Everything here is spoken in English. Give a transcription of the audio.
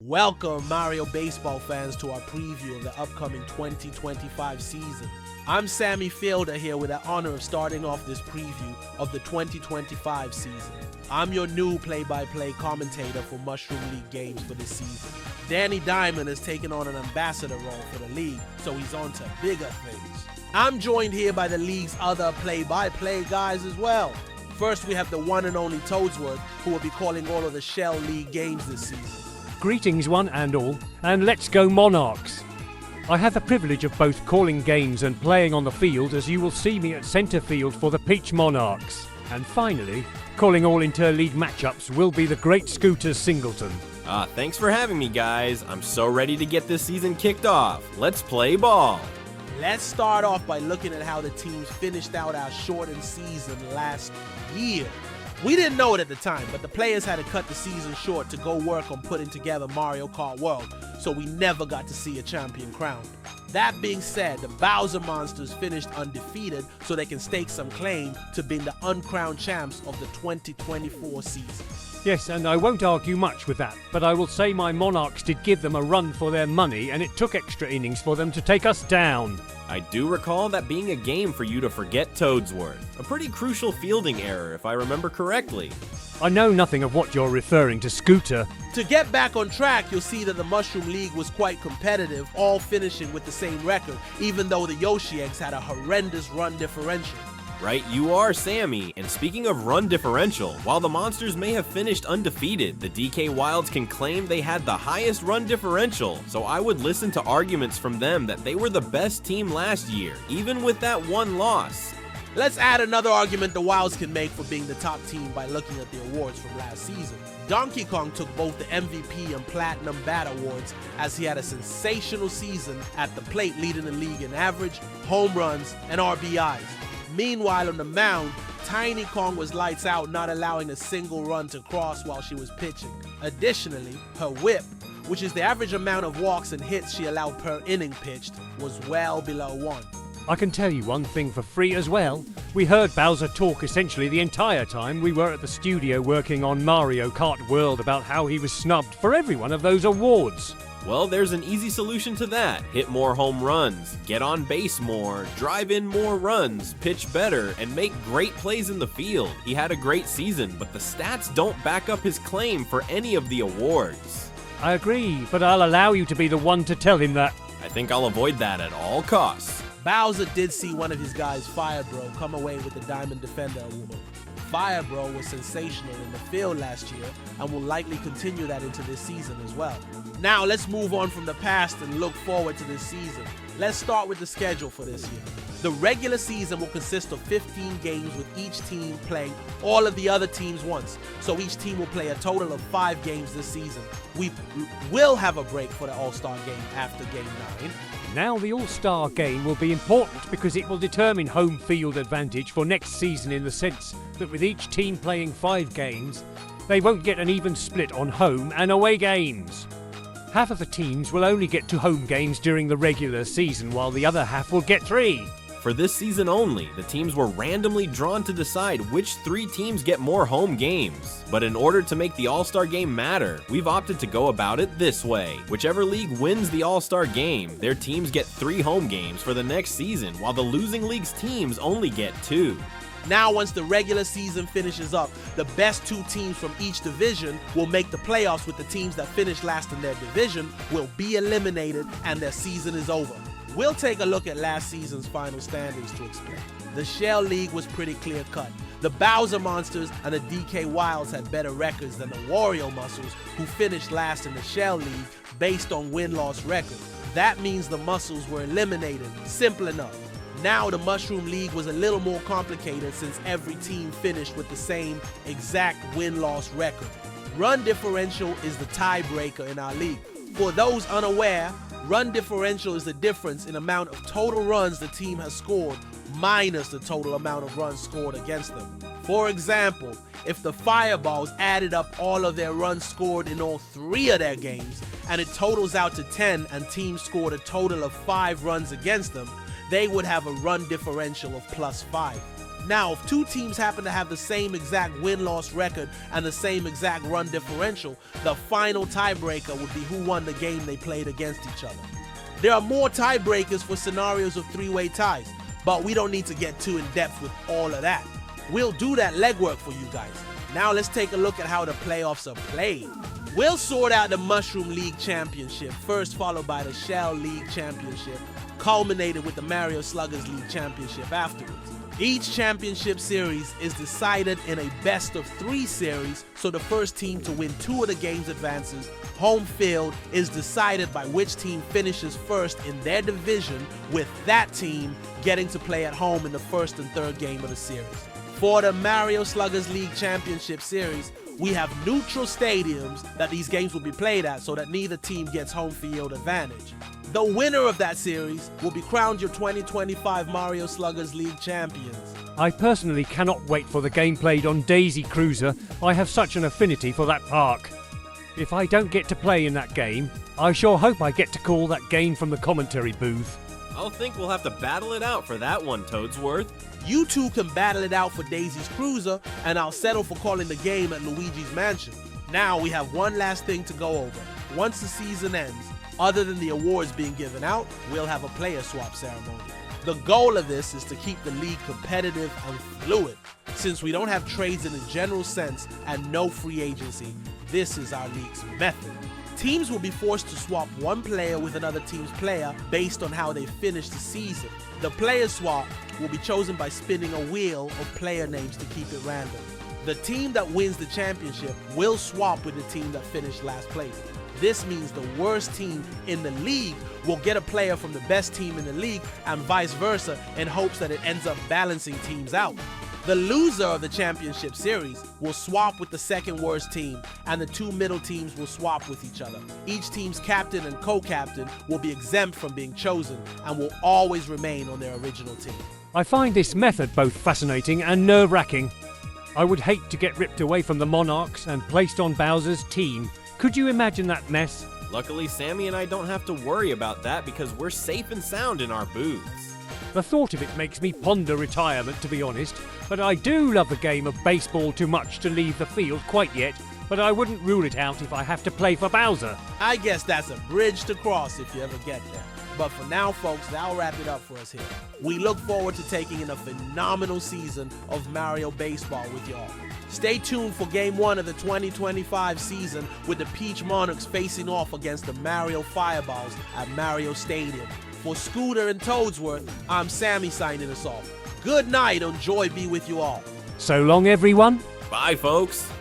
Welcome, Mario baseball fans, to our preview of the upcoming 2025 season. I'm Sammy Fielder here with the honor of starting off this preview of the 2025 season. I'm your new play-by-play commentator for Mushroom League games for this season. Danny Diamond has taken on an ambassador role for the league, so he's on to bigger things. I'm joined here by the league's other play-by-play guys as well. First, we have the one and only Toadsworth, who will be calling all of the Shell League games this season. Greetings one and all, and let's go Monarchs! I have the privilege of both calling games and playing on the field, as you will see me at centre field for the Peach Monarchs. And finally, calling all inter-league matchups will be the great Scooters Singleton. Thanks for having me, guys. I'm so ready to get this season kicked off. Let's play ball. Let's start off by looking at how the teams finished out our shortened season last year. We didn't know it at the time, but the players had to cut the season short to go work on putting together Mario Kart World, so we never got to see a champion crowned. That being said, the Bowser Monsters finished undefeated, so they can stake some claim to being the uncrowned champs of the 2024 season. Yes, and I won't argue much with that, but I will say my Monarchs did give them a run for their money, and it took extra innings for them to take us down. I do recall that being a game for you to forget Toadsworth. A pretty crucial fielding error, if I remember correctly. I know nothing of what you're referring to, Scooter. To get back on track, you'll see that the Mushroom League was quite competitive, all finishing with the same record, even though the Yoshi Eggs had a horrendous run differential. Right, you are, Sammy. And speaking of run differential, while the Monsters may have finished undefeated, the DK Wilds can claim they had the highest run differential, so I would listen to arguments from them that they were the best team last year, even with that one loss. Let's add another argument the Wilds can make for being the top team by looking at the awards from last season. Donkey Kong took both the MVP and Platinum Bat awards, as he had a sensational season at the plate, leading the league in average, home runs, and RBIs. Meanwhile, on the mound, Tiny Kong was lights out, not allowing a single run to cross while she was pitching. Additionally, her whip, which is the average amount of walks and hits she allowed per inning pitched, was well below 1. I can tell you one thing for free as well. We heard Bowser talk essentially the entire time we were at the studio working on Mario Kart World about how he was snubbed for every one of those awards. Well, there's an easy solution to that. Hit more home runs, get on base more, drive in more runs, pitch better, and make great plays in the field. He had a great season, but the stats don't back up his claim for any of the awards. I agree, but I'll allow you to be the one to tell him that. I think I'll avoid that at all costs. Bowser did see one of his guys, Firebro, come away with the Diamond Defender Award. Firebro was sensational in the field last year and will likely continue that into this season as well. Now let's move on from the past and look forward to this season. Let's start with the schedule for this year. The regular season will consist of 15 games, with each team playing all of the other teams once. So each team will play a total of 5 games this season. We will have a break for the All-Star game after Game 9. Now the All-Star game will be important because it will determine home field advantage for next season, in the sense that with each team playing 5 games, they won't get an even split on home and away games. Half of the teams will only get to home games during the regular season, while the other half will get 3. For this season only, the teams were randomly drawn to decide which 3 teams get more home games. But in order to make the All-Star game matter, we've opted to go about it this way. Whichever league wins the All-Star game, their teams get 3 home games for the next season, while the losing league's teams only get 2. Now, once the regular season finishes up, the best 2 teams from each division will make the playoffs, with the teams that finish last in their division will be eliminated and their season is over. We'll take a look at last season's final standings to explain. The Shell League was pretty clear-cut. The Bowser Monsters and the DK Wilds had better records than the Wario Muscles, who finished last in the Shell League based on win-loss record. That means the Muscles were eliminated. Simple enough. Now the Mushroom League was a little more complicated, since every team finished with the same exact win-loss record. Run differential is the tiebreaker in our league. For those unaware, run differential is the difference in amount of total runs the team has scored minus the total amount of runs scored against them. For example, if the Fireballs added up all of their runs scored in all 3 of their games, and it totals out to 10, and teams scored a total of 5 runs against them, they would have a run differential of +5. Now, if two teams happen to have the same exact win-loss record and the same exact run differential, the final tiebreaker would be who won the game they played against each other. There are more tiebreakers for scenarios of three-way ties, but we don't need to get too in-depth with all of that. We'll do that legwork for you guys. Now let's take a look at how the playoffs are played. We'll sort out the Mushroom League Championship first, followed by the Shell League Championship, culminated with the Mario Sluggers League Championship afterwards. Each championship series is decided in a best-of-3 series, so the first team to win 2 of the games advances. Home field is decided by which team finishes first in their division, with that team getting to play at home in the first and third game of the series. For the Mario Sluggers League Championship Series, we have neutral stadiums that these games will be played at so that neither team gets home field advantage. The winner of that series will be crowned your 2025 Mario Sluggers League champions. I personally cannot wait for the game played on Daisy Cruiser. I have such an affinity for that park. If I don't get to play in that game, I sure hope I get to call that game from the commentary booth. I'll think we'll have to battle it out for that one, Toadsworth. You two can battle it out for Daisy's Cruiser, and I'll settle for calling the game at Luigi's Mansion. Now we have one last thing to go over. Once the season ends, other than the awards being given out, we'll have a player swap ceremony. The goal of this is to keep the league competitive and fluid. Since we don't have trades in a general sense and no free agency, this is our league's method. Teams will be forced to swap one player with another team's player based on how they finish the season. The player swap will be chosen by spinning a wheel of player names to keep it random. The team that wins the championship will swap with the team that finished last place. This means the worst team in the league will get a player from the best team in the league and vice versa, in hopes that it ends up balancing teams out. The loser of the championship series will swap with the second worst team, and the two middle teams will swap with each other. Each team's captain and co-captain will be exempt from being chosen and will always remain on their original team. I find this method both fascinating and nerve-wracking. I would hate to get ripped away from the Monarchs and placed on Bowser's team. Could you imagine that mess? Luckily, Sammy and I don't have to worry about that because we're safe and sound in our booths. The thought of it makes me ponder retirement, to be honest, but I do love the game of baseball too much to leave the field quite yet, but I wouldn't rule it out if I have to play for Bowser. I guess that's a bridge to cross if you ever get there. But for now, folks, that'll wrap it up for us here. We look forward to taking in a phenomenal season of Mario Baseball with y'all. Stay tuned for Game 1 of the 2025 season with the Peach Monarchs facing off against the Mario Fireballs at Mario Stadium. For Scooter and Toadsworth, I'm Sammy signing us off. Good night and joy be with you all. So long, everyone. Bye, folks.